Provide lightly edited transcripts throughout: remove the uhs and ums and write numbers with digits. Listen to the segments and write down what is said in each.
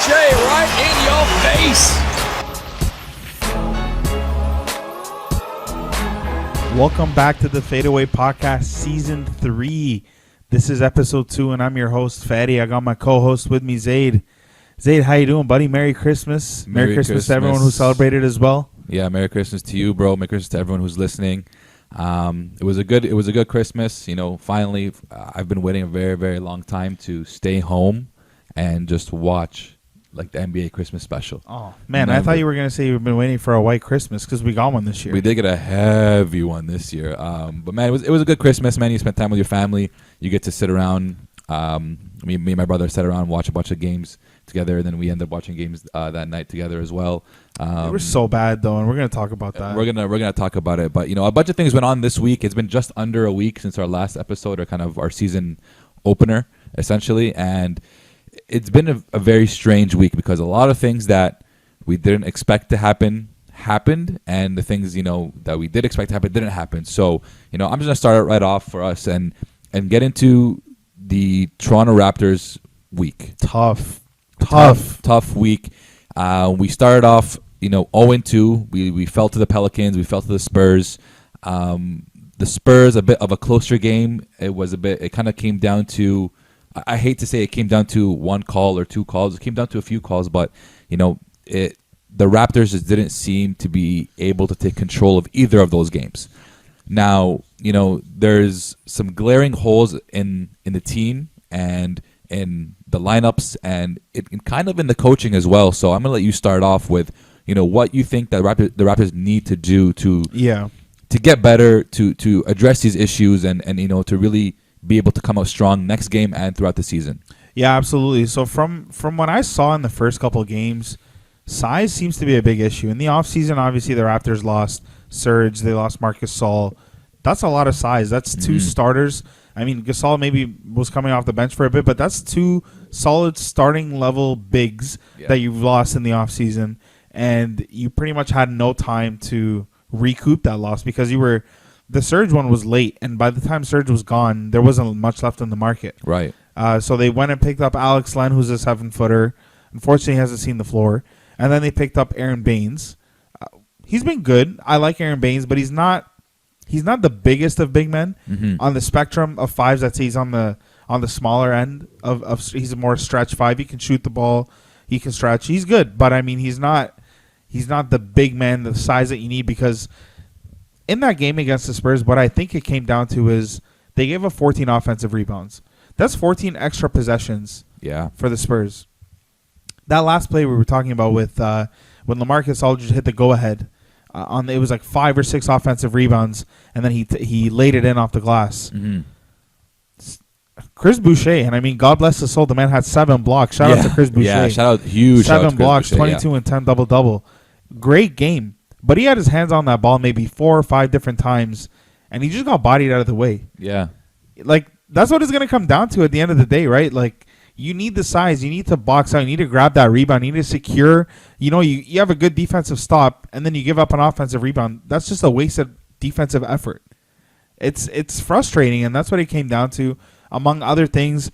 Boucher right in your face. Welcome back to the Faedaway podcast, season 3. This is episode 2, and I'm your host, Fatty. I got my co-host with me, Zaed. Zaed, how you doing, buddy? Merry Christmas. Merry Christmas to everyone who celebrated as well. Yeah, Merry Christmas to you, bro. Merry Christmas to everyone who's listening. It was a good Christmas. You know, finally, I've been waiting a very, very long time to stay home and just watch like the NBA Christmas special. Oh man, I thought you were gonna say you've been waiting for a white Christmas because we got one this year. We did get a heavy one this year. But man, it was a good Christmas, man. You spent time with your family. You get to sit around. Me and my brother sat around and watch a bunch of games together, and then we ended up watching games that night together as well. They were so bad though, and we're gonna talk about that. We're gonna talk about it, but you know, a bunch of things went on this week. It's been just under a week since our last episode, or kind of our season opener, essentially, and it's been a very strange week because a lot of things that we didn't expect to happen happened, and the things, you know, that we did expect to happen didn't happen. So, you know, I'm just gonna start it right off for us and get into the Toronto Raptors week. Tough week. We started off, you know, 0-2. We fell to the Pelicans. We fell to the Spurs. The Spurs, a bit of a closer game. It kind of came down to, I hate to say it came down to one call or two calls. It came down to a few calls, but, you know, the Raptors just didn't seem to be able to take control of either of those games. Now, you know, there's some glaring holes in the team and in the lineups and kind of in the coaching as well. So I'm going to let you start off with, you know, what you think that the Raptors need to do to get better, to address these issues and, you know, to really be able to come out strong next game and throughout the season. Yeah, absolutely. So from what I saw in the first couple of games, size seems to be a big issue. In the offseason, obviously the Raptors lost Serge, they lost Marc Gasol. That's a lot of size. That's two starters. I mean, Gasol maybe was coming off the bench for a bit, but that's two solid starting level bigs that you've lost in the offseason, and you pretty much had no time to recoup that loss because the Serge one was late, and by the time Serge was gone, there wasn't much left in the market. Right. So they went and picked up Alex Len, who's a 7-footer. Unfortunately, he hasn't seen the floor. And then they picked up Aaron Baines. He's been good. I like Aaron Baines, but he's not the biggest of big men. On the spectrum of fives. I'd say he's on the smaller end of he's a more stretch five. He can shoot the ball. He can stretch. He's good, but I mean he's not the big man, the size that you need, because in that game against the Spurs, what I think it came down to is they gave up 14 offensive rebounds. That's 14 extra possessions for the Spurs. That last play we were talking about with when LaMarcus Aldridge hit the go-ahead, it was like 5 or 6 offensive rebounds, and then he laid it in off the glass. Chris Boucher, and I mean, God bless his soul, the man had 7 blocks. Shout out to Chris Boucher. Yeah, shout out, huge 7 blocks, Boucher, 22 and 10 double-double. Great game. But he had his hands on that ball maybe 4 or 5 different times, and he just got bodied out of the way. Yeah. Like, that's what it's going to come down to at the end of the day, right? Like, you need the size. You need to box out. You need to grab that rebound. You need to secure. You know, you have a good defensive stop, and then you give up an offensive rebound. That's just a wasted defensive effort. It's frustrating, and that's what it came down to. Among other things,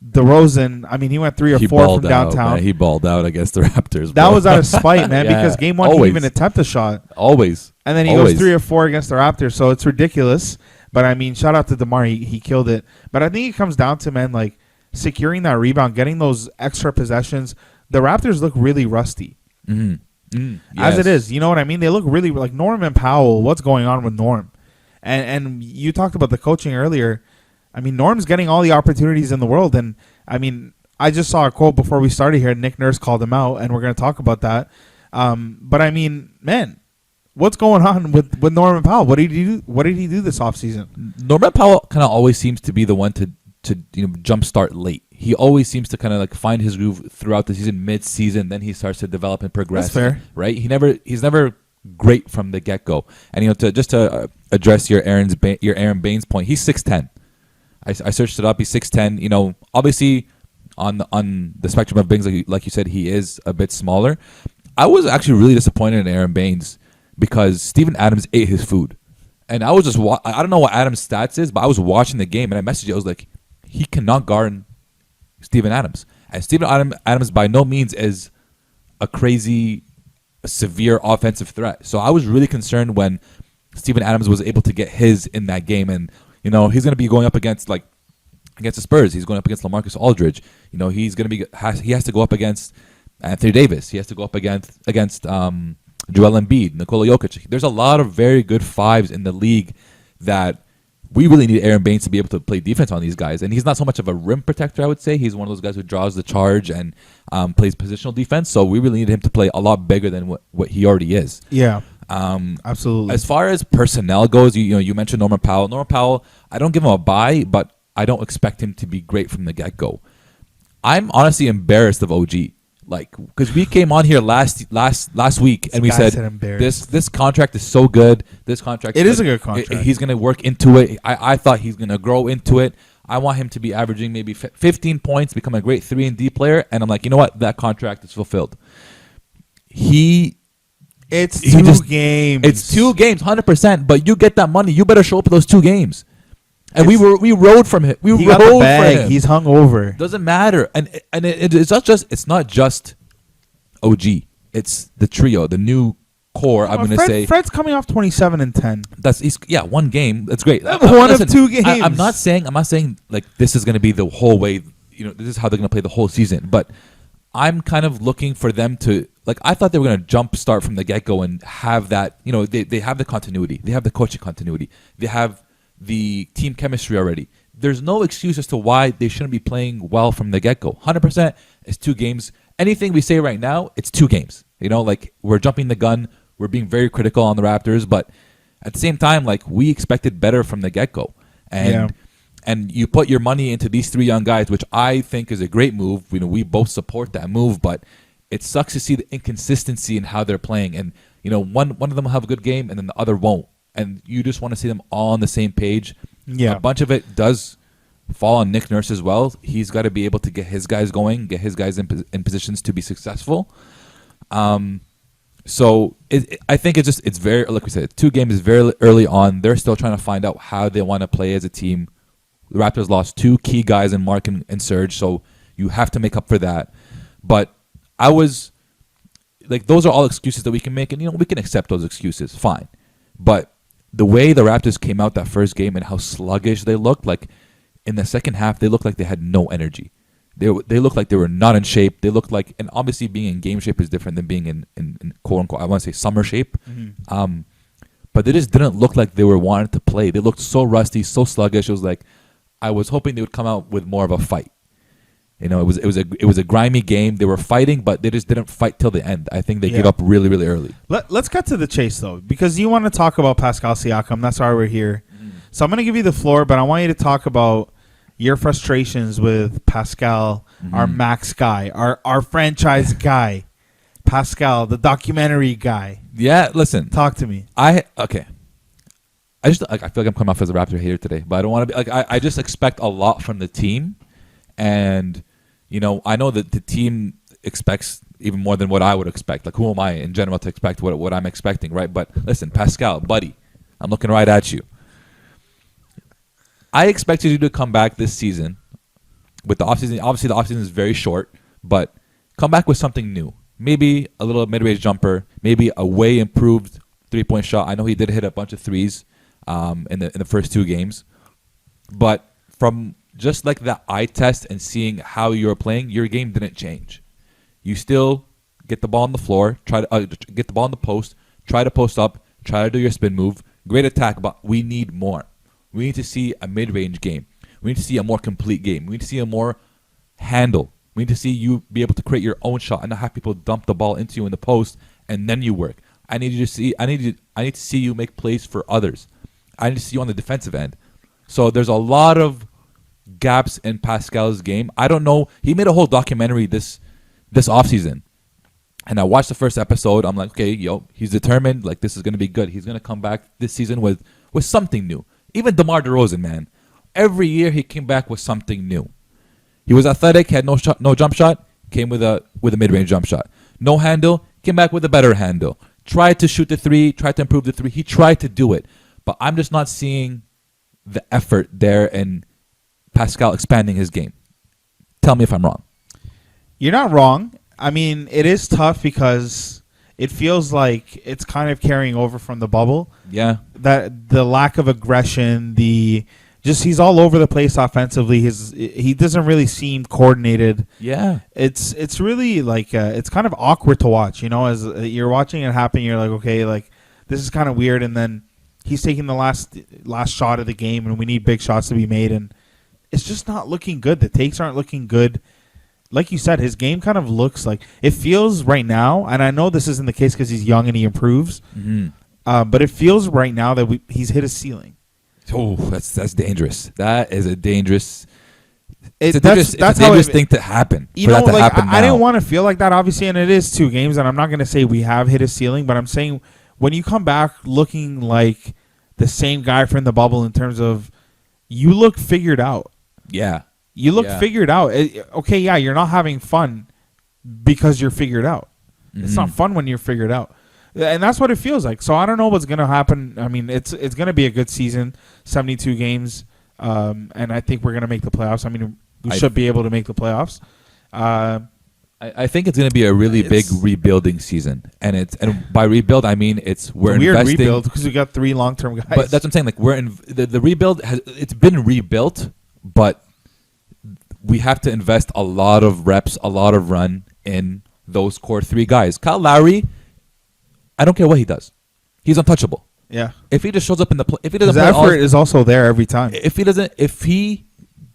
DeRozan, I mean, he went 3 or 4 from downtown. Man. He balled out against the Raptors. That was out of spite, man, because game 1 he didn't even attempt a shot. Always. And then he goes 3 or 4 against the Raptors, so it's ridiculous. But, I mean, shout out to DeMar. He killed it. But I think it comes down to, man, like, securing that rebound, getting those extra possessions. The Raptors look really rusty. As it is. You know what I mean? They look really like Norman Powell. What's going on with Norm? And you talked about the coaching earlier. I mean, Norm's getting all the opportunities in the world. And, I mean, I just saw a quote before we started here. Nick Nurse called him out, and we're going to talk about that. But, I mean, man, what's going on with Norman Powell? What did he do this offseason? Norman Powell kind of always seems to be the one to jumpstart late. He always seems to kind of like find his groove throughout the season, mid-season, then he starts to develop and progress. That's fair, right? He's never great from the get-go. And to address your Aaron Baines point, he's 6'10". I searched it up. He's 6'10". Obviously on the spectrum of bigs, like you said, he is a bit smaller. I was actually really disappointed in Aaron Baines because Steven Adams ate his food. And I was just I don't know what Adams' stats is, but I was watching the game and I messaged you. I was like, he cannot guard Steven Adams. And Adams by no means is a crazy, severe offensive threat. So I was really concerned when Steven Adams was able to get his in that game. And, he's going to be going up against the Spurs. He's going up against LaMarcus Aldridge. He's going to he has to go up against Anthony Davis. He has to go up against Joel Embiid, Nikola Jokic. There's a lot of very good fives in the league that we really need Aaron Baines to be able to play defense on these guys. And he's not so much of a rim protector, I would say. He's one of those guys who draws the charge and plays positional defense. So we really need him to play a lot bigger than what he already is. Yeah, absolutely. As far as personnel goes, you mentioned Norman Powell. Norman Powell, I don't give him a bye, but I don't expect him to be great from the get-go. I'm honestly embarrassed of OG. Because we came on here last week and we said this contract is so good. This contract is a good contract. He's going to work into it. I thought he's going to grow into it. I want him to be averaging maybe 15 points, become a great 3-and-D player. And I'm like, you know what? That contract is fulfilled. It's 2 games. It's 2 games, 100%. But you get that money. You better show up for those 2 games. And we rode from him. He got the bag. He's hung over. Doesn't matter. And it's not just OG. It's the trio, the new core. I'm going to say Fred's coming off 27 and 10. He's 1 game. That's great. Of 2 games. I'm not saying this is going to be the whole way. This is how they're going to play the whole season. But I'm kind of looking for them to I thought they were going to jump start from the get go and have that. They have the continuity. They have the coaching continuity. They have the team chemistry already. There's no excuse as to why they shouldn't be playing well from the get-go. 100% it's 2 games. Anything we say right now, it's 2 games. We're jumping the gun. We're being very critical on the Raptors, but at the same time, we expected better from the get-go. And you put your money into these 3 young guys, which I think is a great move. We both support that move, but it sucks to see the inconsistency in how they're playing. And one of them will have a good game, and then the other won't. And you just want to see them all on the same page. Yeah. A bunch of it does fall on Nick Nurse as well. He's got to be able to get his guys going, get his guys in positions to be successful. So I think it's very, like we said, 2 games is very early on. They're still trying to find out how they want to play as a team. The Raptors lost 2 key guys in Mark and Serge, so you have to make up for that. But I was those are all excuses that we can make, and we can accept those excuses, fine. But the way the Raptors came out that first game and how sluggish they looked, in the second half, they looked like they had no energy. They looked like they were not in shape. They looked like, and obviously being in game shape is different than being in quote unquote, I want to say summer shape. Mm-hmm. But they just didn't look like they were wanting to play. They looked so rusty, so sluggish. It was I was hoping they would come out with more of a fight. It was a grimy game. They were fighting, but they just didn't fight till the end. I think they gave up really, really early. Let's get to the chase, though, because you want to talk about Pascal Siakam. That's why we're here. So I'm going to give you the floor, but I want you to talk about your frustrations with Pascal, our max guy, our franchise guy, Pascal, the documentary guy. Yeah, listen. Talk to me. Okay. I feel like I'm coming off as a Raptor hater today, but I don't want to be I just expect a lot from the team, and I know that the team expects even more than what I would expect. Who am I in general to expect what I'm expecting, right? But listen, Pascal, buddy, I'm looking right at you. I expected you to come back this season with the offseason. Obviously, the offseason is very short, but come back with something new. Maybe a little mid-range jumper, maybe a way improved 3-point shot. I know he did hit a bunch of threes in the first 2 games, but from just that eye test and seeing how you were playing, your game didn't change. You still get the ball on the floor, try to get the ball in the post, try to post up, try to do your spin move. Great attack, but we need more. We need to see a mid-range game. We need to see a more complete game. We need to see a more handle. We need to see you be able to create your own shot and not have people dump the ball into you in the post and then you work. I need to see you make plays for others. I need to see you on the defensive end. So there's a lot of gaps in Pascal's game. I don't know. He made a whole documentary this offseason. And I watched the first episode. I'm like, okay, he's determined. This is going to be good. He's going to come back this season with something new. Even DeMar DeRozan, man. Every year he came back with something new. He was athletic, had no jump shot, came with a mid-range jump shot. No handle, came back with a better handle. Tried to shoot the 3, tried to improve the 3. He tried to do it. But I'm just not seeing the effort there and Pascal expanding his game. Tell me if I'm wrong. You're not wrong. I mean, it is tough because it feels like it's kind of carrying over from the bubble. Yeah. That the lack of aggression, he's all over the place offensively. He doesn't really seem coordinated. Yeah. It's really like it's kind of awkward to watch. As you're watching it happen, you're like, okay, like this is kind of weird. And then he's taking the last shot of the game, and we need big shots to be made, and it's just not looking good. The takes aren't looking good. Like you said, his game kind of looks like it feels right now, and I know this isn't the case because he's young and he improves. Mm-hmm. But it feels right now that he's hit his ceiling. Oh, that's dangerous. That is a dangerous. It's a dangerous thing to happen. I didn't want to feel like that, obviously, and it is 2 games, and I'm not going to say we have hit his ceiling, but I'm saying when you come back looking like the same guy from the bubble in terms of you look figured out. Yeah. You look figured out. Okay, yeah, you're not having fun because you're figured out. Mm-hmm. It's not fun when you're figured out. And that's what it feels like. So I don't know what's going to happen. I mean, it's going to be a good season, 72 games, and I think we're going to make the playoffs. I mean, we should be able to make the playoffs. I think it's going to be a really big rebuilding season, and by rebuild I mean we're weird investing rebuild because we got 3 long-term guys. But that's what I'm saying. Like we're in the rebuild it's been rebuilt, but we have to invest a lot of reps, a lot of run in those core 3 guys. Kyle Lowry, I don't care what he does, he's untouchable. Yeah. If he just shows up in if he doesn't, his effort is also there every time. If he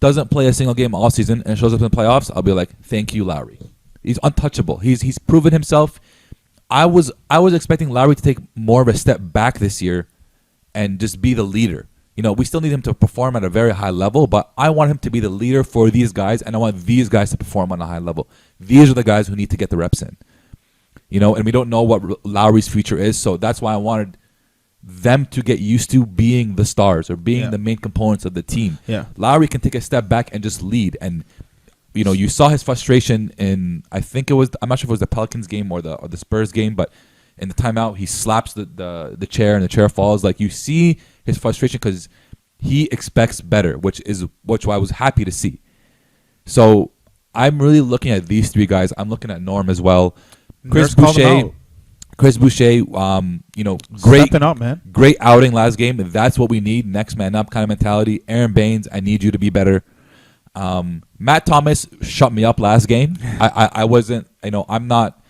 doesn't play a single game all season and shows up in the playoffs, I'll be like, thank you, Lowry. He's untouchable. He's proven himself. I was expecting Lowry to take more of a step back this year and just be the leader. We still need him to perform at a very high level, but I want him to be the leader for these guys, and I want these guys to perform on a high level. These are the guys who need to get the reps in. And we don't know what Lowry's future is, so that's why I wanted them to get used to being the stars or being the main components of the team. Yeah. Lowry can take a step back and just lead, and you saw his frustration in, I'm not sure if it was the Pelicans game or the Spurs game, but in the timeout he slaps the chair and the chair falls. Like, you see his frustration because he expects better, which I was happy to see. So I'm really looking at these 3 guys. I'm looking at Norm as well. Chris Boucher, great stepping up, man. Great outing last game. That's what we need. Next man up kind of mentality. Aaron Baines, I need you to be better. Matt Thomas shut me up last game. I wasn't, I'm not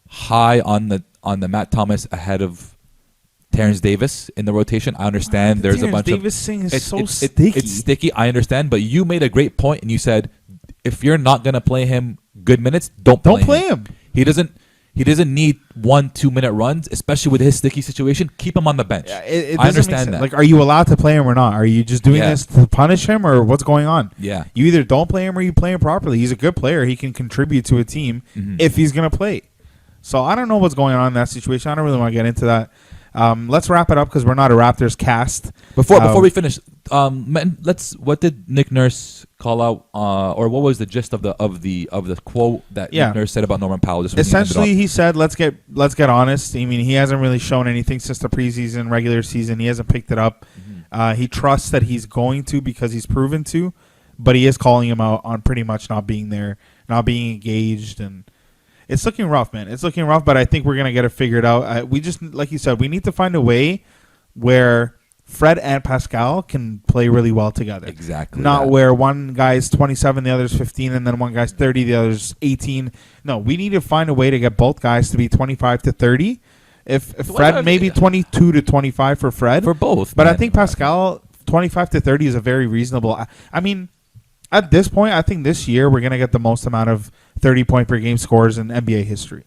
high on the Matt Thomas ahead of Terrence Davis in the rotation. I understand there's a bunch Davis of is so sticky. It's sticky. I understand, but you made a great point and you said if you're not gonna play him good minutes, don't play him. He doesn't need 1-2 minute runs, especially with his sticky situation. Keep him on the bench. Yeah, I understand that. Like, are you allowed to play him or not? Are you just doing this to punish him, or what's going on? Yeah. You either don't play him or you play him properly. He's a good player. He can contribute to a team if he's going to play. So I don't know what's going on in that situation. I don't really want to get into that. Let's wrap it up because we're not a Raptors cast. Before we finish, what did Nick Nurse call out, or what was the gist of the quote that Nick Nurse said about Norman Powell? Essentially, he said, "Let's get honest." I mean, he hasn't really shown anything since the preseason, regular season. He hasn't picked it up. He trusts that he's going to because he's proven to, but he is calling him out on pretty much not being there, not being engaged, and it's looking rough, man. It's looking rough, but I think we're gonna get it figured out. We just, like you said, we need to find a way where Fred and Pascal can play really well together. Exactly. Not where one guy's 27, the other's 15, and then one guy's 30, the other's 18. No, we need to find a way to get both guys to be 25 to 30. If Fred, maybe 22 to 25 for Fred. For both. But I think Pascal, 25 to 30 is a very reasonable. I mean, at this point, I think this year we're going to get the most amount of 30-point per game scores in NBA history.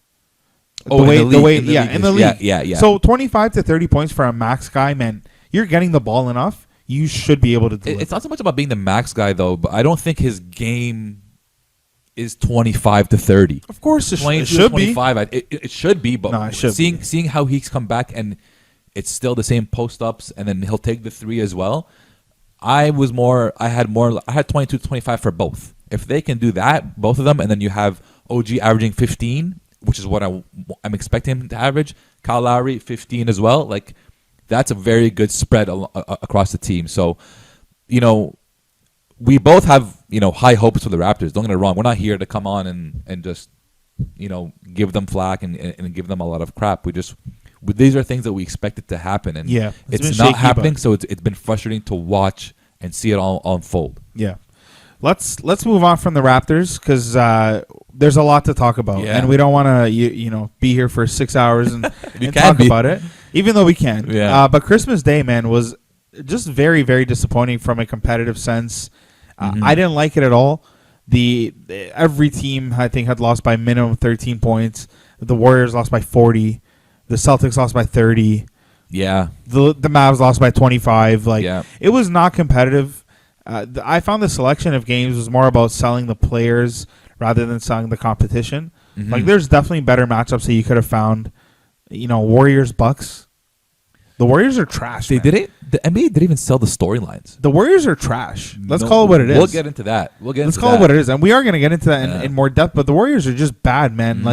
In the league. Yeah. So 25 to 30 points for a max guy, man. You're getting the ball enough. You should be able to do it. It's not so much about being the max guy, though, but I don't think his game is 25 to 30. Of course, it should be. It should be, but no, it should seeing how he's come back and it's still the same post-ups, and then he'll take the 3 as well. I had 22 to 25 for both. If they can do that, both of them, and then you have OG averaging 15, which is what I'm expecting him to average, Kyle Lowry 15 as well, like, that's a very good spread across the team. So, we both have high hopes for the Raptors. Don't get it wrong. We're not here to come on and just, give them flack and give them a lot of crap. These are things that we expected to happen, and it's not happening. So it's been frustrating to watch and see it all unfold. Yeah. Let's move on from the Raptors because there's a lot to talk about, and we don't want to be here for 6 hours and talk about it, even though we can. Yeah. But Christmas Day, man, was just very, very disappointing from a competitive sense. I didn't like it at all. Every team I think had lost by minimum 13 points. The Warriors lost by 40. The Celtics lost by 30. Yeah. The Mavs lost by 25. It was not competitive. I found the selection of games was more about selling the players rather than selling the competition. There's definitely better matchups that you could have found. Warriors Bucks. The Warriors are trash. The NBA didn't even sell the storylines. The Warriors are trash. Let's call it what it is. We'll get into that. Let's call it what it is, and we are going to get into that in more depth. But the Warriors are just bad, man.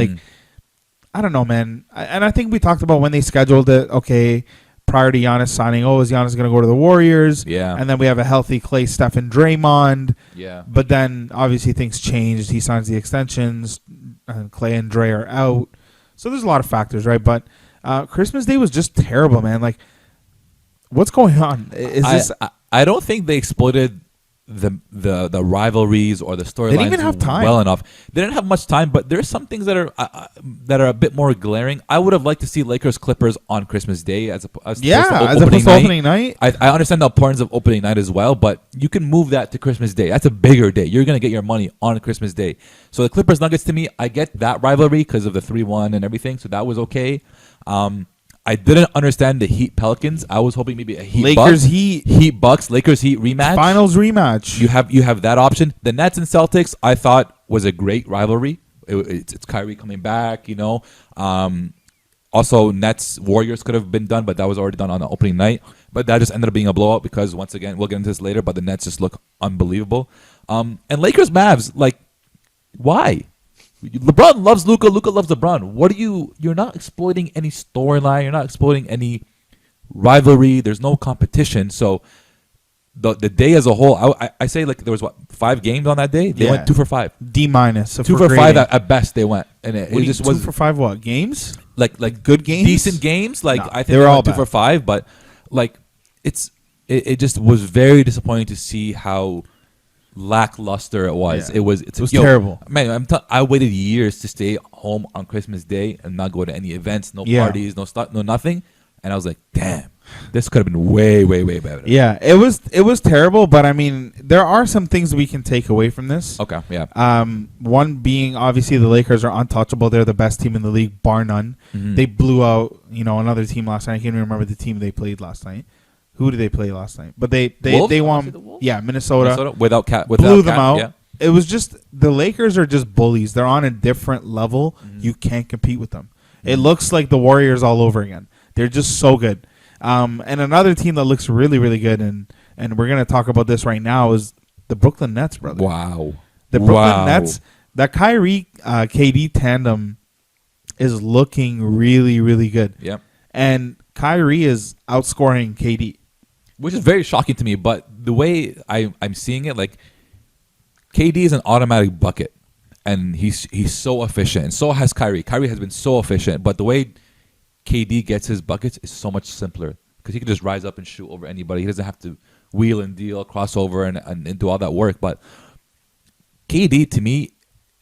I don't know, man. And I think we talked about when they scheduled it. Okay. Prior to Giannis signing, is Giannis going to go to the Warriors? Yeah. And then we have a healthy Klay, Steph, and Draymond. Yeah. But then, obviously, things changed. He signs the extensions, and Klay and Dre are out. So there's a lot of factors, right? But Christmas Day was just terrible, man. What's going on? I don't think they exploited the rivalries or the storylines. They didn't even have time. Well enough. They didn't have much time, but there's some things that are a bit more glaring. I would have liked to see Lakers Clippers on Christmas Day as opposed to opening night. I understand the importance of opening night as well, but you can move that to Christmas Day. That's a bigger day. You're gonna get your money on Christmas Day. So the Clippers Nuggets, to me, I get that rivalry because of the 3-1 and everything. So that was okay. I didn't understand the Heat Pelicans. I was hoping maybe a Heat Bucks, Lakers Heat rematch. Finals rematch. You have that option. The Nets and Celtics I thought was a great rivalry. It's Kyrie coming back, Also Nets Warriors could have been done, but that was already done on the opening night. But that just ended up being a blowout because once again we'll get into this later. But the Nets just look unbelievable. And Lakers Mavs, why? LeBron loves Luka. Luka loves LeBron. You're not exploiting any storyline. You're not exploiting any rivalry. There's no competition. So the day as a whole, I say there was 5 games on that day. They went 2 for 5. D-. 2 for 5 at best. They went, and it just was 2 for 5. What games? Like good games, decent games. I think they were all 2 for 5. But it just was very disappointing to see how lackluster it was. Yeah. It was terrible, man. I waited years to stay home on Christmas Day and not go to any events, no parties, no nothing, and I was like, damn, this could have been way better. Yeah, it was terrible, but I mean, there are some things we can take away from this. Okay, yeah. One being obviously the Lakers are untouchable. They're the best team in the league, bar none. They blew out another team last night. I can't even remember the team they played last night. Who did they play last night? But they won. The Yeah, Minnesota without blew them out. Yeah. It was just the Lakers are just bullies. They're on a different level. You can't compete with them. It looks like the Warriors all over again. They're just so good. And another team that looks really, really good, and we're gonna talk about this right now, is the Brooklyn Nets, brother. Wow. The Brooklyn Nets. That Kyrie KD tandem is looking really, really good. Yep. And Kyrie is outscoring KD. Which is very shocking to me, but the way I'm seeing it, KD is an automatic bucket, and he's so efficient, and so has Kyrie. Kyrie has been so efficient, but the way KD gets his buckets is so much simpler because he can just rise up and shoot over anybody. He doesn't have to wheel and deal, crossover, and do all that work. But KD, to me,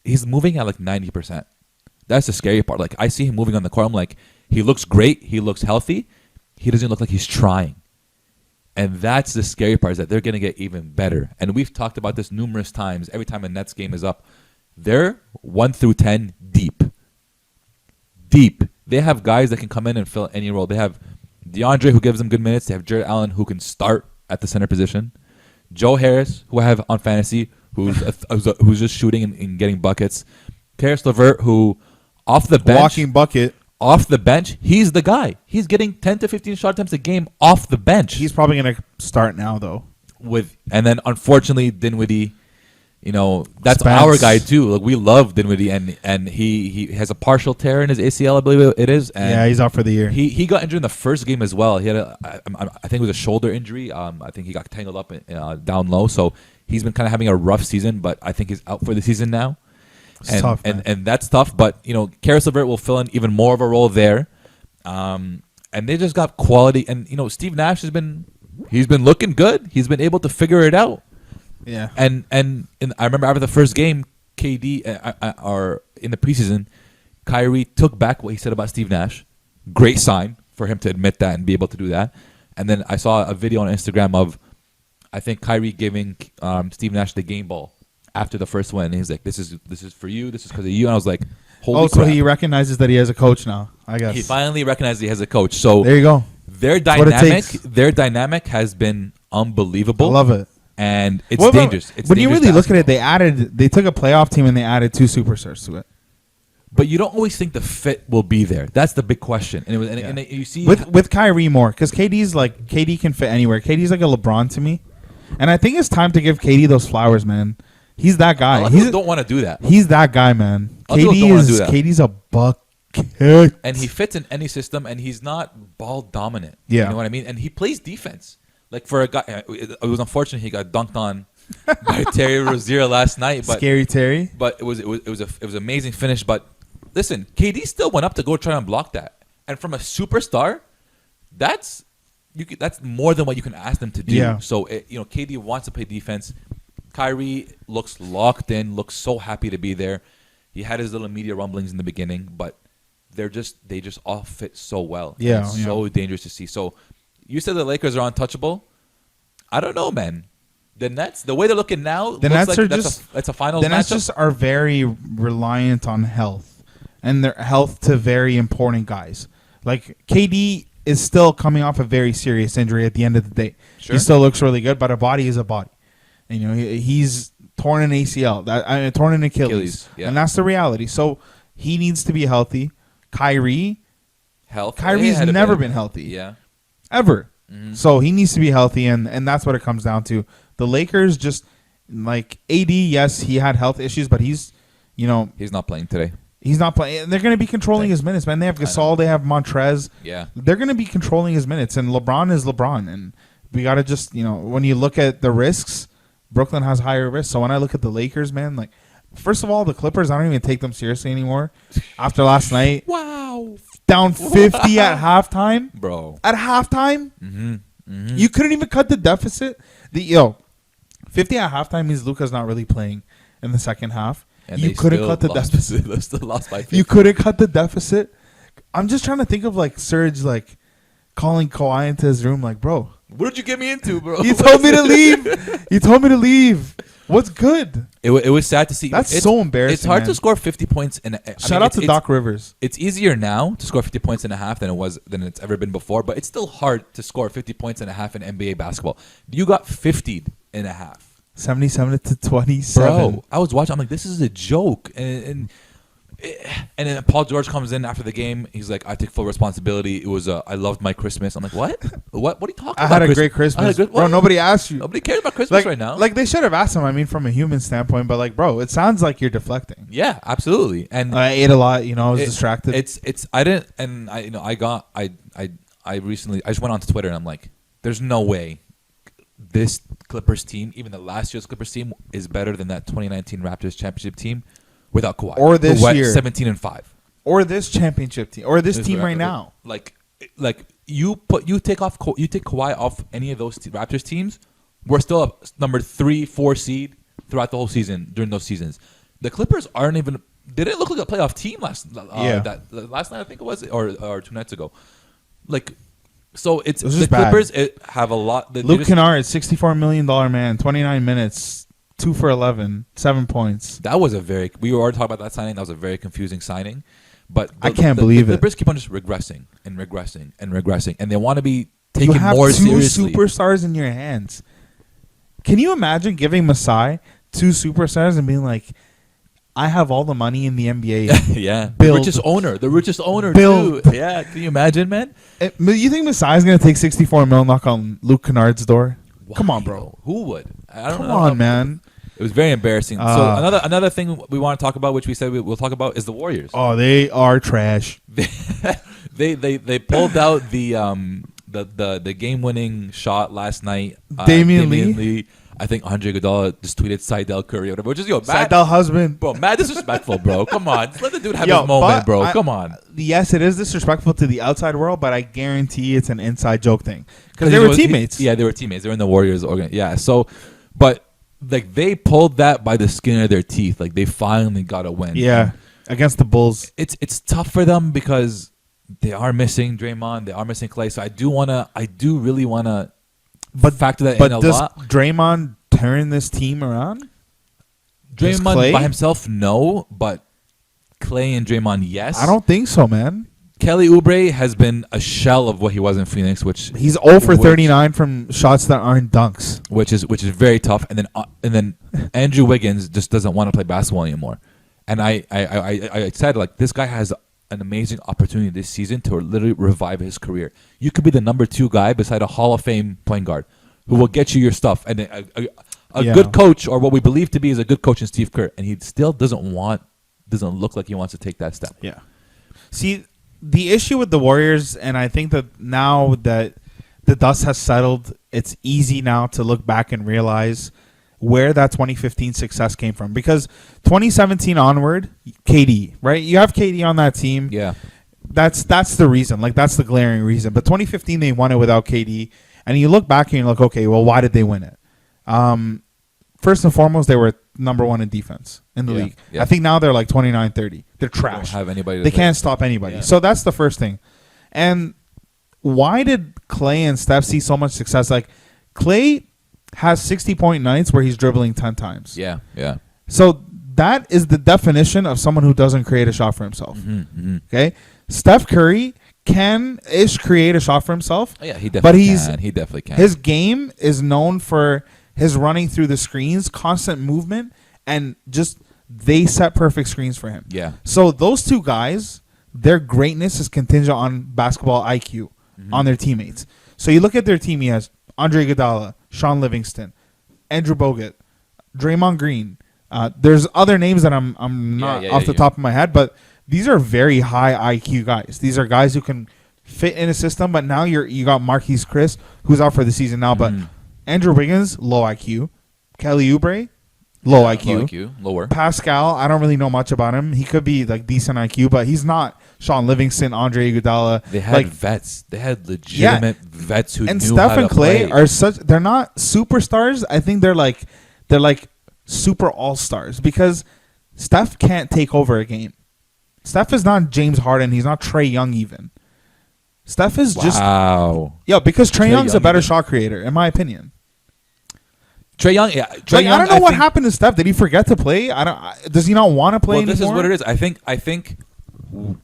he's moving at 90%. That's the scary part. I see him moving on the court. I'm like, he looks great. He looks healthy. He doesn't look like he's trying. And that's the scary part, is that they're going to get even better. And we've talked about this numerous times. Every time a Nets game is up, they're 1 through 10 deep. Deep. They have guys that can come in and fill any role. They have DeAndre, who gives them good minutes. They have Jared Allen, who can start at the center position. Joe Harris, who I have on fantasy, who's just shooting and getting buckets. Karis LeVert, who off the bench, walking bucket. Off the bench, he's the guy. He's getting 10 to 15 shot attempts a game off the bench. He's probably going to start now, though. And then, unfortunately, Dinwiddie, that's Spence. our guy, too. We love Dinwiddie, and he has a partial tear in his ACL, I believe it is. And yeah, he's out for the year. He got injured in the first game as well. He had I think it was a shoulder injury. I think he got tangled up down low, so He's been kind of having a rough season, but I think he's out for the season now. It's tough, man. And that's tough. But Karis LeVert will fill in even more of a role there. And they just got quality. And Steve Nash he's been looking good. He's been able to figure it out. Yeah. And I remember after the first game, KD or in the preseason, Kyrie took back what he said about Steve Nash. Great sign for him to admit that and be able to do that. And then I saw a video on Instagram of, I think, Kyrie giving Steve Nash the game ball after the first win. And he's like, "This is for you. This is because of you." And I was like, "Holy crap!" So he recognizes that he has a coach now. I guess he finally recognized he has a coach. So there you go. Their dynamic has been unbelievable. I love it. And it's dangerous. When you really look at it, they took a playoff team and they added 2 superstars to it. But you don't always think the fit will be there. That's the big question. And you see with Kyrie more, because KD can fit anywhere. KD's like a LeBron to me, and I think it's time to give KD those flowers, man. He's that guy. A lot of people don't want to do that. He's that guy, man. KD's a bucket, and he fits in any system, and he's not ball dominant. Yeah, you know what I mean. And he plays defense. Like for a guy, it was unfortunate he got dunked on by Terry Rozier last night. But Scary Terry. But it was an amazing finish. But listen, KD still went up to go try and block that. And from a superstar, that's more than what you can ask them to do. Yeah. So KD wants to play defense. Kyrie looks locked in, looks so happy to be there. He had his little media rumblings in the beginning, but they just all fit so well. Yeah. It's so dangerous to see. So you said the Lakers are untouchable. I don't know, man. The Nets, the way they're looking now, the Nets are it's a finals The Nets matchup. just are very reliant on health, and their health to very important guys. Like KD is still coming off a very serious injury at the end of the day. Sure. He still looks really good, but a body is a body. And, he's torn an ACL, torn an Achilles, yeah. and that's the reality. So he needs to be healthy. Kyrie's never been healthy. Yeah. Ever. Mm-hmm. So he needs to be healthy, and that's what it comes down to. The Lakers just, like, AD, yes, he had health issues, but he's not playing today. He's not playing. They're going to be controlling his minutes, man. They have Gasol, they have Montrez. Yeah. They're going to be controlling his minutes, and LeBron is LeBron. And we got to just, when you look at the risks, Brooklyn has higher risks. So when I look at the Lakers, man, like, first of all, the Clippers, I don't even take them seriously anymore. After last night. Wow. Down 50 at halftime. Bro. At halftime. Mm-hmm. Mm-hmm. You couldn't even cut the deficit. 50 at halftime means Luka's not really playing in the second half. And you couldn't cut the deficit. They still lost by 50. You couldn't cut the deficit. I'm just trying to think of, like, Serge, like, calling Kawhi into his room, like, bro. What did you get me into, bro? You told me to leave. You told me to leave. What's good? It was sad to see. That's so embarrassing. It's hard man. to score 50 points. Shout out to Doc Rivers. It's easier now to score 50 points and a half than it's ever been before, but it's still hard to score 50 points and a half in NBA basketball. You got 50 and a half. 77 to 27. Bro, I was watching. I'm like, this is a joke. And then Paul George comes in after the game. He's like, I take full responsibility. It was I loved my Christmas. I'm like, what? What are you talking about? I had a great Christmas. Bro, nobody asked you. Nobody cares about Christmas right now. Like, they should have asked him, I mean, from a human standpoint. But, like, bro, it sounds like you're deflecting. Yeah, absolutely. And I ate a lot. I was distracted. I recently just went onto Twitter and I'm like, there's no way this Clippers team, even the last year's Clippers team, is better than that 2019 Raptors championship team without Kawhi. Or this year, 17-5. Or this championship team, or this team right now. Like you take Kawhi off any of those Raptors teams, we're still a number 3-4 seed throughout the whole season during those seasons. The Clippers aren't even. They didn't look like a playoff team last night. I think it was, or 2 nights ago. Like. So it's the Clippers have a lot. Luke Kennard, $64 million man, 29 minutes, 2 for 11, 7 points. That was we were already talking about that signing. That was a very confusing signing. But I can't believe the it. The Clippers keep on just regressing and regressing and regressing, and they want to be taken more seriously. You have 2 superstars in your hands. Can you imagine giving Masai 2 superstars and being like, I have all the money in the NBA. Yeah. Build. The richest owner, Build. too. Yeah. Can you imagine, man? You think Masai's going to take $64 million knock on Luke Kennard's door? Why? Come on, bro. Who would? I don't know. Come on, man. It was very embarrassing. So another thing we want to talk about, which we said we'll talk about, is the Warriors. Oh, they are trash. They pulled out the game-winning shot last night. Damian Lee. I think Andre Iguodala just tweeted Seidel Curry or whatever, which is mad, Seidel husband. bro, mad disrespectful, bro. Come on, just let the dude have Yo, his moment, but bro. Come on. Yes, it is disrespectful to the outside world, but I guarantee it's an inside joke thing because they were teammates. Yeah, they were teammates. They were in the Warriors Yeah, so, but like they pulled that by the skin of their teeth. Like they finally got a win. Yeah, against the Bulls. It's tough for them because they are missing Draymond. They are missing Clay. So I do really wanna, factor that in a lot. But does Draymond turn this team around? Draymond by himself, no, but Clay and Draymond, yes. I don't think so, man. Kelly Oubre has been a shell of what he was in Phoenix, which He's 0 for 39 from shots that aren't dunks. which is very tough. And then Andrew Wiggins just doesn't want to play basketball anymore. And I said, like, this guy has an amazing opportunity this season to literally revive his career. You could be the number 2 guy beside a Hall of Fame point guard who will get you your stuff. And a good coach, or what we believe to be is a good coach in Steve Kerr, and he still doesn't look like he wants to take that step. Yeah. See, the issue with the Warriors, and I think that now that the dust has settled, it's easy now to look back and realize where that 2015 success came from. Because 2017 onward, KD, right? You have KD on that team. Yeah. That's the reason. Like, that's the glaring reason. But 2015, they won it without KD. And you look back and you're like, okay, well, why did they win it? First and foremost, they were number 1 in defense in the league. Yeah. I think now they're like 29-30. They're trash. Don't have anybody. They can't stop anybody. Yeah. So that's the first thing. And why did Clay and Steph see so much success? Like, Clay has 60-point nights where he's dribbling 10 times. Yeah, yeah. So that is the definition of someone who doesn't create a shot for himself. Okay? Steph Curry can-ish create a shot for himself. Oh, yeah, he definitely can. He definitely can. His game is known for his running through the screens, constant movement, and just they set perfect screens for him. Yeah. So those two guys, their greatness is contingent on basketball IQ on their teammates. So you look at their team. He has Andre Iguodala, Sean Livingston, Andrew Bogut, Draymond Green. There's other names that I'm not off the top of my head, but these are very high IQ guys. These are guys who can fit in a system. But now you got Marquise Chris, who's out for the season now. But Andrew Wiggins, low IQ. Kelly Oubre, low IQ. Lower. Pascal, I don't really know much about him. He could be like decent IQ, but he's not Sean Livingston, Andre Iguodala. They had vets. They had legitimate vets who and knew Steph how and to Clay play. are such. They're not superstars. I think they're like super all stars because Steph can't take over a game. Steph is not James Harden. He's not Trae Young even. Steph is just because Trae Young's a better shot creator in my opinion. Trae Young, yeah. I don't know what happened to Steph. Did he forget to play? Does he not want to play anymore? This is what it is. I think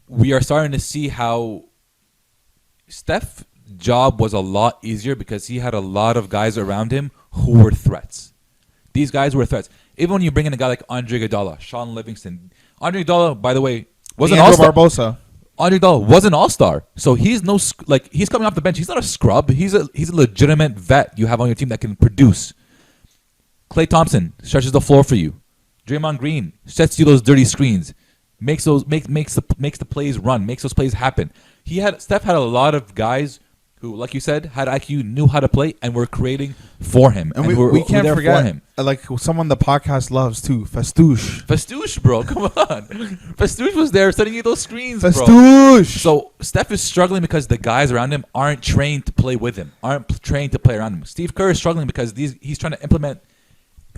we are starting to see how Steph's job was a lot easier because he had a lot of guys around him who were threats. These guys were threats. Even when you bring in a guy like Andre Iguodala, Sean Livingston. Andre Iguodala, by the way, was an all-star. Barbosa. Andre Iguodala was an all-star. So he's he's coming off the bench. He's not a scrub. He's a legitimate vet you have on your team that can produce. Klay Thompson stretches the floor for you. Draymond Green sets you those dirty screens, makes the plays run, makes those plays happen. Steph had a lot of guys who, like you said, had IQ, knew how to play, and were creating for him. And we can't forget him. Like someone the podcast loves too, Festouche. Festouche, bro, come on. Festouche was there setting you those screens, bro. Festouche. So Steph is struggling because the guys around him aren't trained to play with him, aren't trained to play around him. Steve Kerr is struggling because he's trying to implement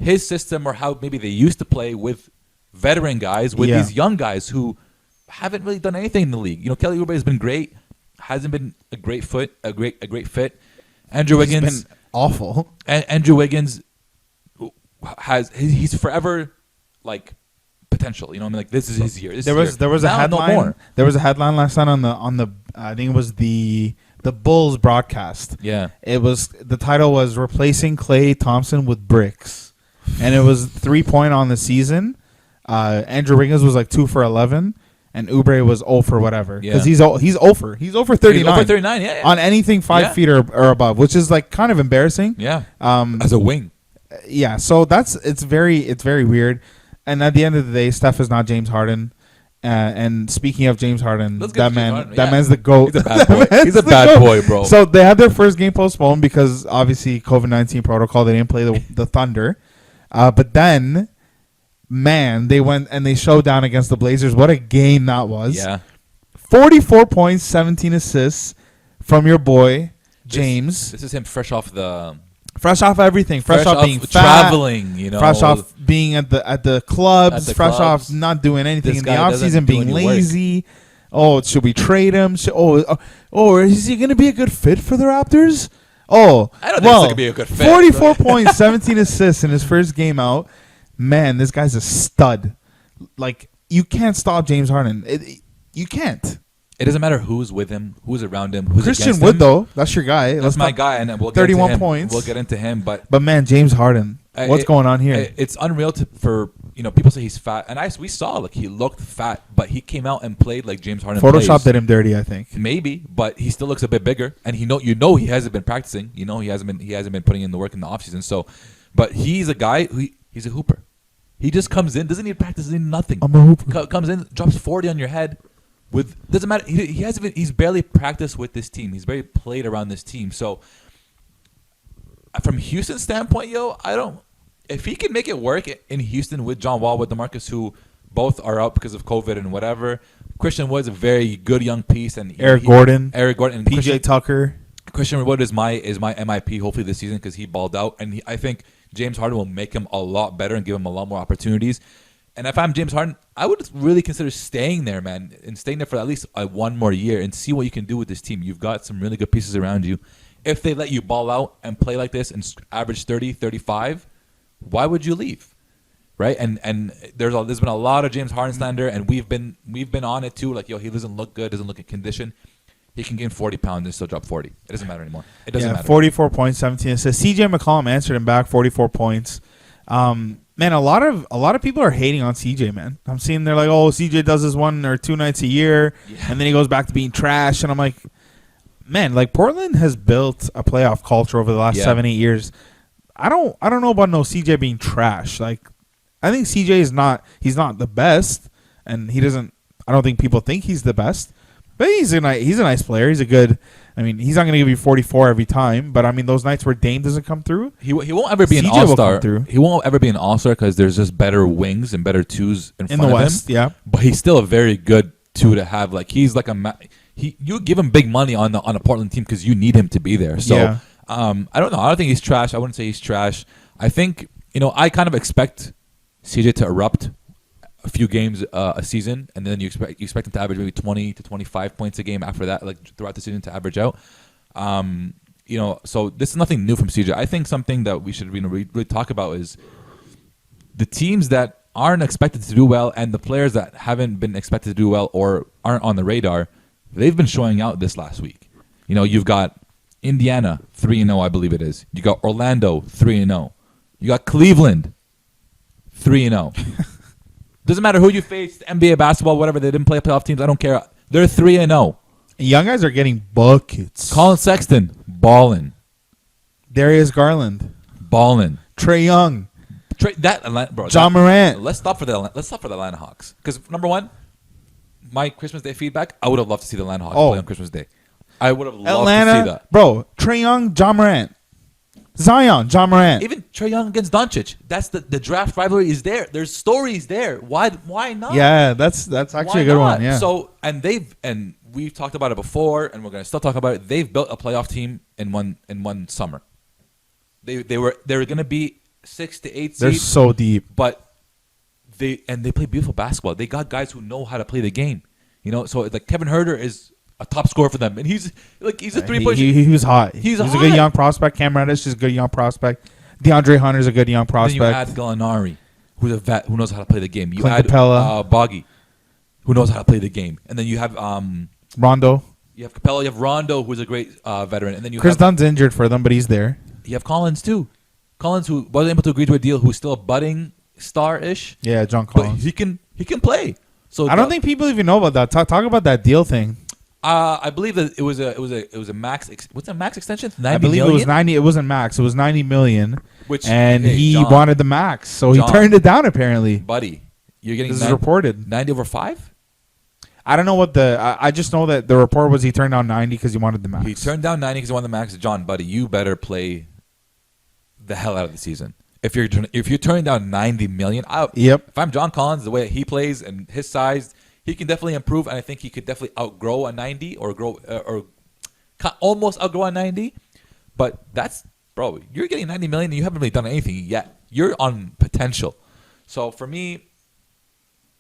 his system or how maybe they used to play with veteran guys, with these young guys who haven't really done anything in the league. You know, Kelly Oubre has been great, hasn't been a great fit. Andrew Wiggins has been awful. Andrew Wiggins he's forever like potential. You know, I mean, like this is his year. There was a headline. There was a headline last night on the I think it was the Bulls broadcast. Yeah, the title was replacing Klay Thompson with bricks. And it was 3-point on the season. Andrew Wiggins was like 2 for 11, and Oubre was 0 for whatever. Because he's over 39. He's over 39, yeah. On anything 5 feet or above, which is like kind of embarrassing. Yeah. As a wing. Yeah. So it's very weird. And at the end of the day, Steph is not James Harden. And speaking of James Harden, Let's get that to James man, Harden. that Yeah. man's the GOAT. He's a bad boy. That He's a man's the bad GOAT. boy, bro. So they had their first game postponed because obviously COVID-19 protocol. They didn't play the Thunder, but then, man, they went and they showed down against the Blazers. What a game that was! Yeah. 44 points, 17 assists from your boy James. This is him fresh off the Fresh off everything. Fresh off being fat, traveling, you know. fresh off being at the clubs. Fresh off not doing anything This in the guy off doesn't season, do being any work. lazy. Oh, should we trade him? Is he going to be a good fit for the Raptors? Oh, I don't think this could be a good fit. 44 points, 17 assists in his first game out. Man, this guy's a stud. Like, you can't stop James Harden. You can't. It doesn't matter who's with him, who's around him, who's Christian against Wood, him. though, that's your guy. That's my guy, and we'll get 31 into him. points. We'll get into him, but man, James Harden, what's going on here? It's unreal for people say he's fat, and we saw like he looked fat, but he came out and played like James Harden. Photoshop plays. did him dirty, I think. Maybe, but he still looks a bit bigger, and he hasn't been practicing. He hasn't been putting in the work in the offseason. So, but he's a guy he's a hooper. He just comes in, doesn't need practice, doesn't need nothing. I'm a hooper. Comes in, drops 40 on your head. Doesn't matter. He hasn't been. He's barely practiced with this team. He's barely played around this team. So, from Houston's standpoint, if he can make it work in Houston with John Wall, with DeMarcus, who both are out because of COVID and whatever. Christian Wood's a very good young piece, and Eric Gordon, and PJ Tucker. Christian Wood is my MIP hopefully this season because he balled out, and I think James Harden will make him a lot better and give him a lot more opportunities. And if I'm James Harden, I would really consider staying there, man, and staying there for at least one more year and see what you can do with this team. You've got some really good pieces around you. If they let you ball out and play like this and average 30, 35, why would you leave? Right? And there's been a lot of James Harden slander, and we've been on it too. Like, he doesn't look good, doesn't look in condition. He can gain 40 pounds and still drop 40. It doesn't matter anymore. It doesn't matter. 44 points, 17 assists. CJ McCollum answered him back, 44 points. Man, a lot of people are hating on CJ, man. I'm seeing they're like, oh, CJ does this 1 or 2 nights a year, and then he goes back to being trash. And I'm like, man, like Portland has built a playoff culture over the last 7-8 years. I don't know about no CJ being trash. Like, I think CJ is not the best, and he doesn't. I don't think people think he's the best, but he's a nice player. He's a good. I mean, he's not going to give you 44 every time, but I mean, those nights where Dame doesn't come through, he won't ever be an CJ all-star. will come through. He won't ever be an all-star because there's just better wings and better twos in front the of West. him. Yeah, but he's still a very good two to have. Like, he's like you give him big money on a Portland team because you need him to be there. So I don't know. I don't think he's trash. I wouldn't say he's trash. I think I kind of expect CJ to erupt a few games a season, and then you expect him to average maybe 20 to 25 points a game after that, like throughout the season to average out. So this is nothing new from CJ. I think something that we should really talk about is the teams that aren't expected to do well and the players that haven't been expected to do well or aren't on the radar. They've been showing out this last week. You've got Indiana 3-0, I believe it is. You got Orlando 3-0. You got Cleveland 3-0. Doesn't matter who you face, NBA basketball, whatever. They didn't play playoff teams. I don't care. They're 3-0. young guys are getting buckets. Colin Sexton balling. Darius Garland, Balling. Trae Young, Bro. John Morant. Let's stop for the Atlanta Hawks because number one, my Christmas Day feedback. I would have loved to see the Atlanta Hawks play on Christmas Day. I would have loved to see that. Bro, Trae Young, John Morant. Zion, John Morant. Even Trae Young against Doncic. That's the draft rivalry is there. There's stories there. Why not? Yeah, that's actually a good one. Yeah. So and we've talked about it before, and we're gonna still talk about it. They've built a playoff team in one summer. They were gonna be 6 to 8 seeds. They're so deep, but they play beautiful basketball. They got guys who know how to play the game. So like Kevin Huerter is a top scorer for them, and he's a 3-point. He was hot. He's a good young prospect. Cam Reddish is a good young prospect. DeAndre Hunter's a good young prospect. Then you add Gallinari, who's a vet who knows how to play the game. You Clint add Capella. Boggy, who knows how to play the game, and then you have Rondo. You have Capella. You have Rondo, who's a great veteran, and then Chris Dunn's injured for them, but he's there. You have Collins too. Collins, who wasn't able to agree to a deal, who's still a budding star-ish. Yeah, John But Collins. he can play. So I don't think people even know about that. Talk about that deal thing. I believe that it was a max. What's a max extension? 90 I believe million? it was 90. It wasn't max. It was 90 million. And he wanted the max, so he turned it down. Apparently, buddy, you're getting this is reported. 90 over 5. I don't know what I just know that the report was he turned down 90 because he wanted the max. He turned down 90 because he wanted the max. John, buddy, you better play the hell out of the season. If you're turning down 90 million, if I'm John Collins, the way he plays and his size, he can definitely improve, and I think he could definitely outgrow a 90 or almost outgrow a 90. But that's, bro, you're getting 90 million and you haven't really done anything yet. You're on potential. So for me,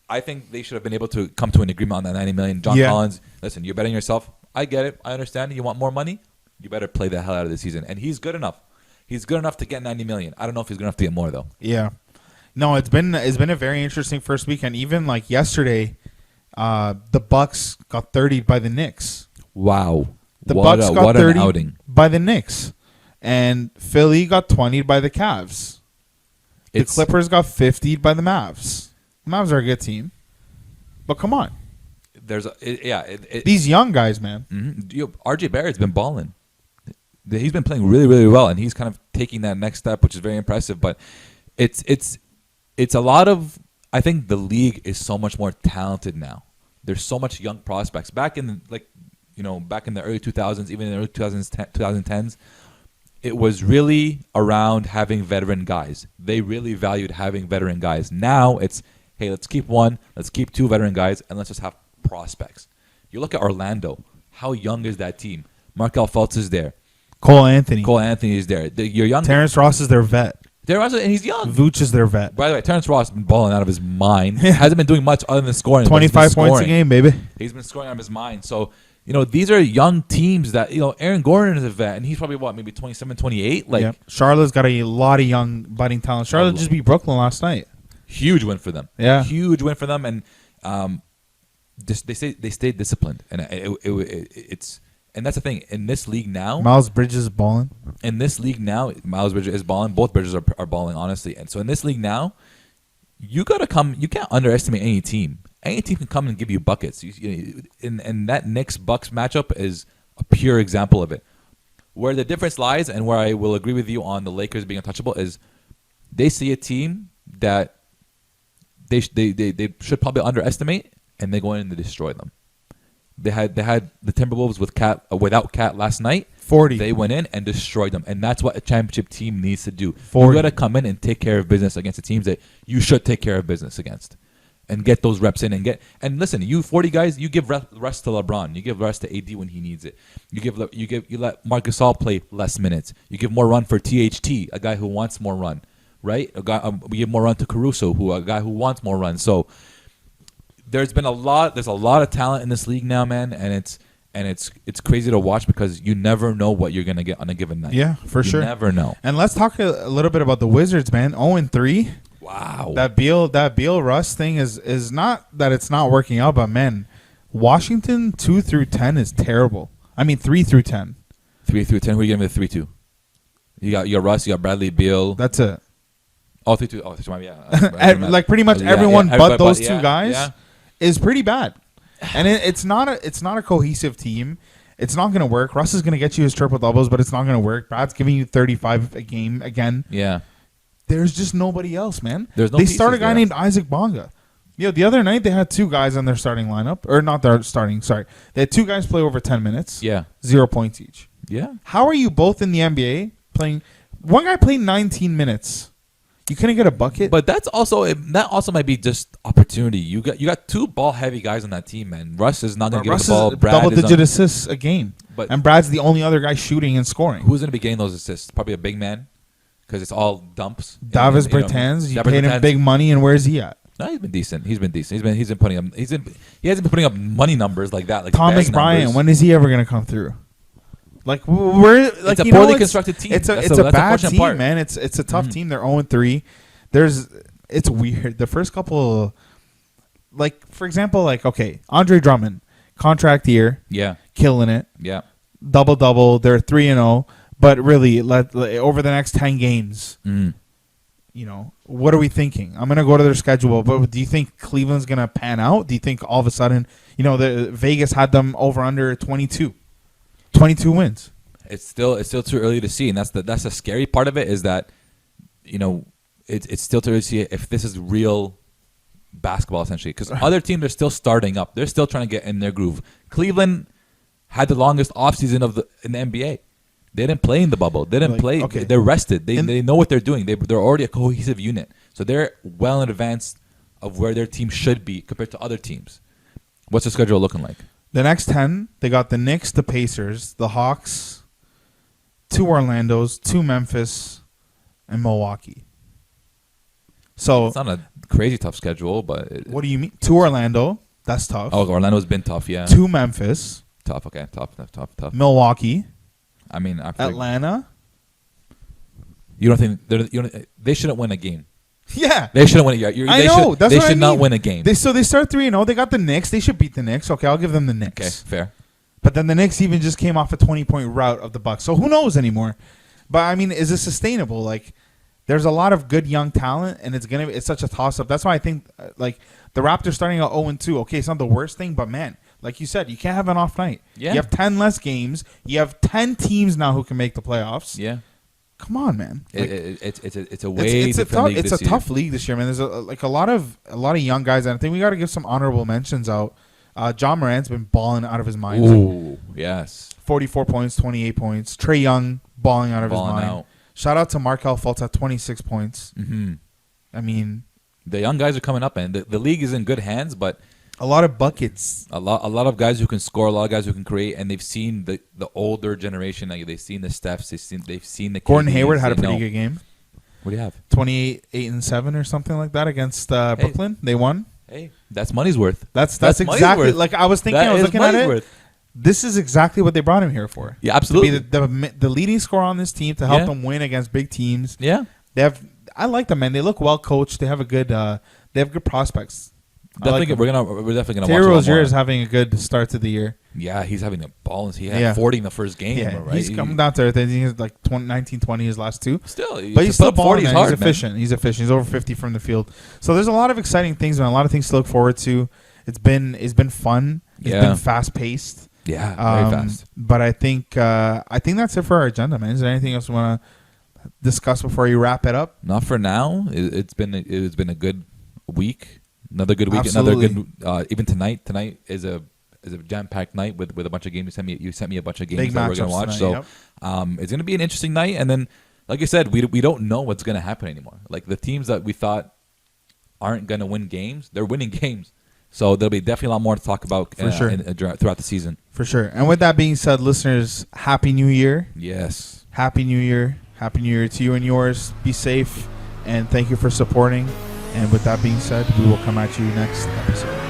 I think they should have been able to come to an agreement on that 90 million. John Collins, listen, you're betting yourself. I get it. I understand. You want more money? You better play the hell out of the season. And he's good enough. He's good enough to get 90 million. I don't know if he's good enough to get more, though. Yeah. No, it's been a very interesting first weekend. Even like yesterday, the Bucks got 30'd by the Knicks. Wow. The Bucks got 30 outing by the Knicks. And Philly got 20'd by the Cavs. The Clippers got 50'd by the Mavs. The Mavs are a good team. But come on. These young guys, man. Mm-hmm. RJ Barrett's been balling. He's been playing really, really well, and he's kind of taking that next step, which is very impressive. But it's a lot of, I think the league is so much more talented now. There's so much young prospects. Back in the early 2000s, even in the early 2010s, it was really around having veteran guys. They really valued having veteran guys. Now it's, hey, let's keep one, let's keep two veteran guys, and let's just have prospects. You look at Orlando. How young is that team? Markelle Fultz is there. Cole Anthony is there. You're young. Terrence Ross is their vet. And he's young. Vooch is their vet. By the way, Terrence Ross has been balling out of his mind. Hasn't been doing much other than scoring. 25 points a game, baby. He's been scoring out of his mind. So, these are young teams that, Aaron Gordon is a vet, and he's probably, maybe 27, 28? Charlotte's got a lot of young budding talent. Charlotte just beat Brooklyn last night. Huge win for them. Yeah. Huge win for them. And they stayed disciplined. And it's... And that's the thing. In this league now... Miles Bridges is balling. In this league now, Miles Bridges is balling. Both Bridges are balling, honestly. And so in this league now, you got to come... You can't underestimate any team. Any team can come and give you buckets. And that Knicks-Bucks matchup is a pure example of it. Where the difference lies, and where I will agree with you on the Lakers being untouchable, is they see a team that they should probably underestimate, and they go in and they destroy them. They had the Timberwolves without Cat last night. 40. They went in and destroyed them, and that's what a championship team needs to do. 40. You got to come in and take care of business against the teams that you should take care of business against, and get those reps in and listen. You 40 guys, you give rest to LeBron, you give rest to AD when he needs it. You let Marc Gasol play less minutes. You give more run for THT, a guy who wants more run, right? We give more run to Caruso, a guy who wants more run. So. There's a lot of talent in this league now, man, and it's crazy to watch because you never know what you're gonna get on a given night. Yeah, for sure. You never know. And let's talk a little bit about the Wizards, man. 0-3. Wow. That Beal Russ thing is not that it's not working out, but man, Washington 2 through 10 is terrible. I mean 3 through 10. 3 through 10. Who are you giving the 3-2? You got Russ. You got Bradley Beal. That's it. Oh, 3-2. Oh, yeah. Like pretty much everyone but those two guys. Yeah. Is pretty bad, and it's not a cohesive team. It's not going to work. Russ is going to get you his triple doubles, but it's not going to work. Brad's giving you 35 a game again. Yeah, there's just nobody else, man. There's no. They start a guy named Isaac Bonga. The other night they had two guys on their starting lineup, or not their starting. Sorry, they had two guys play over 10 minutes. Yeah, 0 points each. Yeah. How are you both in the NBA playing? One guy played 19 minutes. You couldn't get a bucket, but that also might be just opportunity. You got two ball heavy guys on that team, man. Russ is not going to give the ball. Brad double-digit assists a game, and Brad's the only other guy shooting and scoring. Who's going to be getting those assists? Probably a big man, because it's all dumps. Davis Bertans, you paid him big money, and where's he at? No, he's been decent. He's been putting up. He hasn't been putting up money numbers like that. Like Thomas Bryant, when is he ever going to come through? Like it's a poorly constructed team. It's a bad team, man. It's a tough team. They're 0-3. It's weird. The first couple, like for example, okay, Andre Drummond, contract year, yeah, killing it, yeah, double. They're 3-0, but really, over the next 10 games, what are we thinking? I'm gonna go to their schedule, but do you think Cleveland's gonna pan out? Do you think all of a sudden, the Vegas had them over under 22 wins? It's still too early to see, and that's the scary part of it is that, it's still too early to see if this is real basketball essentially, because other teams are still starting up. They're still trying to get in their groove. Cleveland had the longest offseason in the NBA. They didn't play in the bubble. They didn't play. Okay. They're rested. They know what they're doing. They're already a cohesive unit. So they're well in advance of where their team should be compared to other teams. What's the schedule looking like? The next 10, they got the Knicks, the Pacers, the Hawks, 2 Orlandos, 2 Memphis, and Milwaukee. So It's not a crazy tough schedule, but... what do you mean? 2 Orlando. That's tough. Oh, Orlando's been tough, yeah. 2 Memphis. Tough, okay. Tough. Milwaukee. I mean, after Atlanta. you don't think they shouldn't win a game? Yeah. They shouldn't win a game. I know. That's they what I should not mean. win a game. They start 3-0. They got the Knicks. They should beat the Knicks. Okay, I'll give them the Knicks. Okay, fair. But then the Knicks even just came off a 20-point rout of the Bucks. So who knows anymore? But I mean, is it sustainable? Like, there's a lot of good young talent, and it's such a toss-up. That's why I think like the Raptors starting at 0-2. Okay, it's not the worst thing, but man, like you said, you can't have an off night. Yeah. You have 10 less games. You have 10 teams now who can make the playoffs. Yeah. Come on, man. Like, It's a way it's a different league it's this a year. tough league this year, man. There's a lot of young guys, and I think we got to give some honorable mentions out. John Morant's been balling out of his mind. Ooh, yes. 44 points, 28 points. Trey Young balling out of Balling his mind. out. Shout out to Markelle Fultz at 26 points. Mm-hmm. I mean, The young guys are coming up, and the league is in good hands, but a lot of buckets. a lot of guys who can score, a lot of guys who can create, and they've seen the older generation. Like they've seen the Stephs, they've seen the Gordon KDs, Hayward had a they pretty know. good game. What do you have? 28, 8-7 or something like that against Brooklyn. They won. Hey, that's money's worth. That's money's exactly worth. like I was thinking. That I was is looking at money's it. worth. This is exactly what they brought him here for. Yeah, absolutely. To be the leading scorer on this team to help Yeah. them win against big teams. Yeah, I like them, man. They look well coached. They have good prospects. definitely. We're definitely gonna Terry watch a lot Rozier more. is having a good start to the year. Yeah, he's having a ball. He had 40 in the first game. Yeah, right? he's coming down to earth. I think he's like 19, 20 his last 2. Still, But he's still balling. is Man. hard, He's efficient. He's efficient. He's over 50 from the field. So there's a lot of exciting things, man. A lot of things to look forward to. It's been fun. It's been fast paced. Yeah, very fast. But I think that's it for our agenda, man. Is there anything else you want to discuss before you wrap it up? Not for now. It's been a good week. Another good week. Absolutely. Another good. Even tonight. Tonight is a jam-packed night with a bunch of games. You sent me a bunch of games Big that we're gonna matchups watch. tonight, So it's gonna be an interesting night. And then, like I said, we don't know what's gonna happen anymore. Like the teams that we thought aren't gonna win games, they're winning games. So there'll be definitely a lot more to talk about For sure. throughout the season. For sure. And with that being said, listeners, Happy New Year. Yes. Happy New Year. Happy New Year to you and yours. Be safe, and thank you for supporting. And with that being said, we will come at you next episode.